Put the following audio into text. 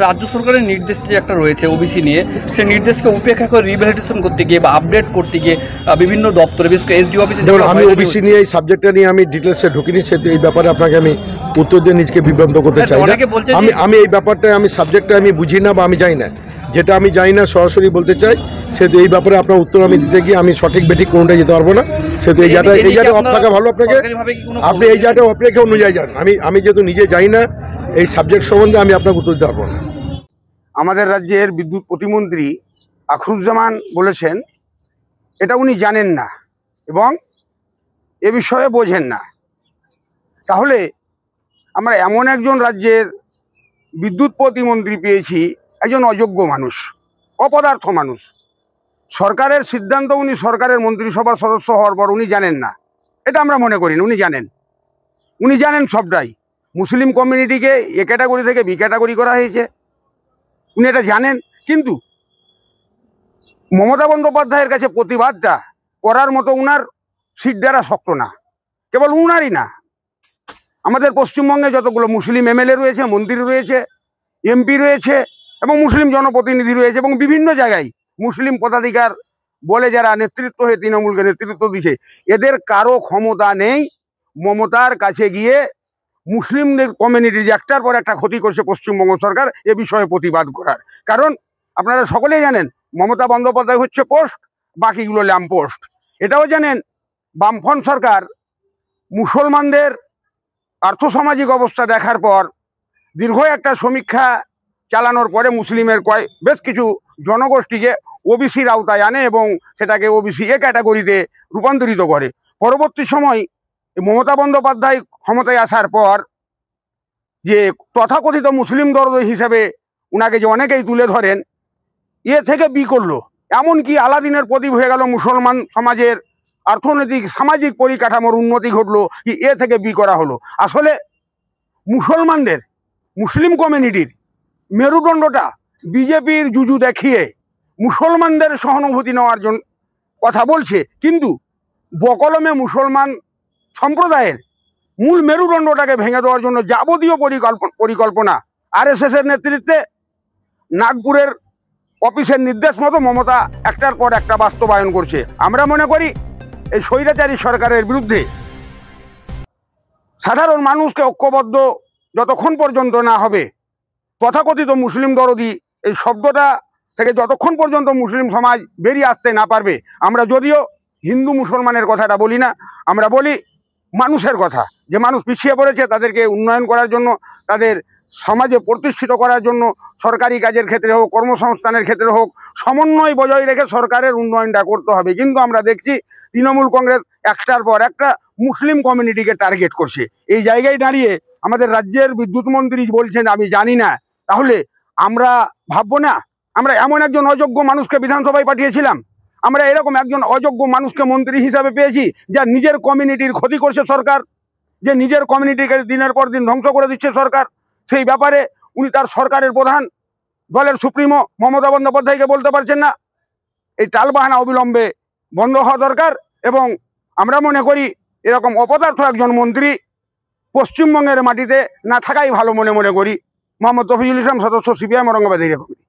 রাজ্য সরকারের নির্দেশ যে একটা রয়েছে ওবিসি নিয়ে, সেই নির্দেশকে উপেক্ষা করে রিভ্যালিডেশন করতে গিয়ে বা আপডেট করতে গিয়ে বিভিন্ন দপ্তরে, বিশেষ করে এসডি অফিসে, যেমন আমি ওবিসি নিয়ে এই সাবজেক্টটা নিয়ে আমি ডিটেলসে ঢুকিনি, সেহেতু এই ব্যাপারে আপনাকে আমি উত্তর দিয়ে নিজকে বিভ্রান্ত করতে চাই না। আমি এই ব্যাপারটা আমি সাবজেক্টটা আমি বুঝি না বা আমি জানি না, যেটা আমি জানি না সরাসরি বলতে চাই, সেহেতু এই ব্যাপারে আপনার উত্তর আমি দিতে গিয়ে আমি সঠিক বেঠিক কোনোটাই যেতে পারবো না। সেহেতু এই জায়গাটা অফ থাকা ভালো আপনাকে, আপনি এই জায়গাটা অফ রেখে অন্য জায়গায় যান। আমি যেহেতু নিজে জানি না এই সাবজেক্ট সম্বন্ধে, আমি আপনাকে উত্তর দিতে পারবো না। আমাদের রাজ্যের বিদ্যুৎ প্রতিমন্ত্রী আখরুজ্জামান বলেছেন এটা উনি জানেন না এবং এ বিষয়ে বোঝেন না। তাহলে আমরা এমন একজন রাজ্যের বিদ্যুৎ প্রতিমন্ত্রী পেয়েছি, একজন অযোগ্য মানুষ, অপদার্থ মানুষ। সরকারের সিদ্ধান্ত উনি সরকারের মন্ত্রিসভার সদস্য হওয়ার পর উনি জানেন না, এটা আমরা মনে করি না। উনি জানেন সবটাই। মুসলিম কমিউনিটিকে এ ক্যাটাগরি থেকে বি ক্যাটাগরি করা হয়েছে, উনি এটা জানেন। কিন্তু মমতা বন্দ্যোপাধ্যায়ের কাছে প্রতিবাদটা করার মতো উনার সিট দ্বারা শক্ত না। কেবল উনারই না, আমাদের পশ্চিমবঙ্গে যতগুলো মুসলিম এমএলএ রয়েছে, মন্ত্রী রয়েছে, এমপি রয়েছে এবং মুসলিম জনপ্রতিনিধি রয়েছে এবং বিভিন্ন জায়গায় মুসলিম পদাধিকার বলে যারা নেতৃত্ব হয়ে তৃণমূলকে নেতৃত্ব দিচ্ছে, এদের কারো ক্ষমতা নেই মমতার কাছে গিয়ে মুসলিমদের কমিউনিটির একটার পর একটা ক্ষতি করছে পশ্চিমবঙ্গ সরকার, এ বিষয়ে প্রতিবাদ করার। কারণ আপনারা সকলেই জানেন মমতা বন্দ্যোপাধ্যায় হচ্ছে পোস্ট, বাকিগুলো ল্যাম্প পোস্ট। এটাও জানেন বামফ্রন্ট সরকার মুসলমানদের আর্থসামাজিক অবস্থা দেখার পর দীর্ঘ একটা সমীক্ষা চালানোর পরে মুসলিমের বেশ কিছু জনগোষ্ঠীকে ওবিসির আওতায় আনে এবং সেটাকে ওবিসি এ ক্যাটাগরিতে রূপান্তরিত করে। পরবর্তী সময় মমতা বন্দ্যোপাধ্যায় ক্ষমতায় আসার পর যে তথাকথিত মুসলিম দরদ হিসেবে উনাকে যে অনেকেই তুলে ধরেন, এ থেকে বি করলো। এমনকি আলাদিনের প্রদীপ হয়ে গেল মুসলমান সমাজের অর্থনৈতিক সামাজিক পরিকাঠামোর উন্নতি ঘটলো, কি এ থেকে বি করা হলো। আসলে মুসলমানদের, মুসলিম কমিউনিটির মেরুদণ্ডটা বিজেপির জুজু দেখিয়ে মুসলমানদের সহানুভূতি নেওয়ার জন্য কথা বলছে, কিন্তু বকলমে মুসলমান সম্প্রদায়ের মূল মেরুদণ্ডটাকে ভেঙে দেওয়ার জন্য যাবতীয় পরিকল্পনা আরএসএসের নেতৃত্বে নাগপুরের অফিসের নির্দেশ মতো মমতা একটার পর একটা বাস্তবায়ন করছে। আমরা মনে করি এই স্বৈরাচারী সরকারের বিরুদ্ধে সাধারণ মানুষকে ঐক্যবদ্ধ যতক্ষণ পর্যন্ত না হবে, তথাকথিত মুসলিম দরদি এই শব্দটা থেকে যতক্ষণ পর্যন্ত মুসলিম সমাজ বেরিয়ে আসতে না পারবে, আমরা যদিও হিন্দু মুসলমানের কথাটা বলি না, আমরা বলি মানুষের কথা, যে মানুষ পিছিয়ে পড়েছে তাদেরকে উন্নয়ন করার জন্য, তাদের সমাজে প্রতিষ্ঠিত করার জন্য সরকারি কাজের ক্ষেত্রে হোক, কর্মসংস্থানের ক্ষেত্রে হোক, সমন্বয় বজায় রেখে সরকারের উন্নয়নটা করতে হবে। কিন্তু আমরা দেখছি তৃণমূল কংগ্রেস একটার পর একটা মুসলিম কমিউনিটিকে টার্গেট করছে। এই জায়গায় দাঁড়িয়ে আমাদের রাজ্যের বিদ্যুৎ মন্ত্রী বলছেন আমি জানি না, তাহলে আমরা ভাববো না আমরা এমন একজন অযোগ্য মানুষকে বিধানসভায় পাঠিয়েছিলাম, আমরা এরকম একজন অযোগ্য মানুষকে মন্ত্রী হিসাবে পেয়েছি যা নিজের কমিউনিটির ক্ষতি করছে সরকার, যে নিজের কমিউনিটিকে দিনের পর দিন ধ্বংস করে দিচ্ছে সরকার। সেই ব্যাপারে উনি তার সরকারের প্রধান দলের সুপ্রিমো মমতা বন্দ্যোপাধ্যায়কে বলতে পারছেন না। এই টালবাহানা অবিলম্বে বন্ধ হওয়া দরকার এবং আমরা মনে করি এরকম অপদার্থ একজন মন্ত্রী পশ্চিমবঙ্গের মাটিতে না থাকাই ভালো মনে করি। মোহাম্মদ তফিজুল ইসলাম, সদস্য সিপিআইএম, ঔরঙ্গাবাদ এরিয়া কমিটি।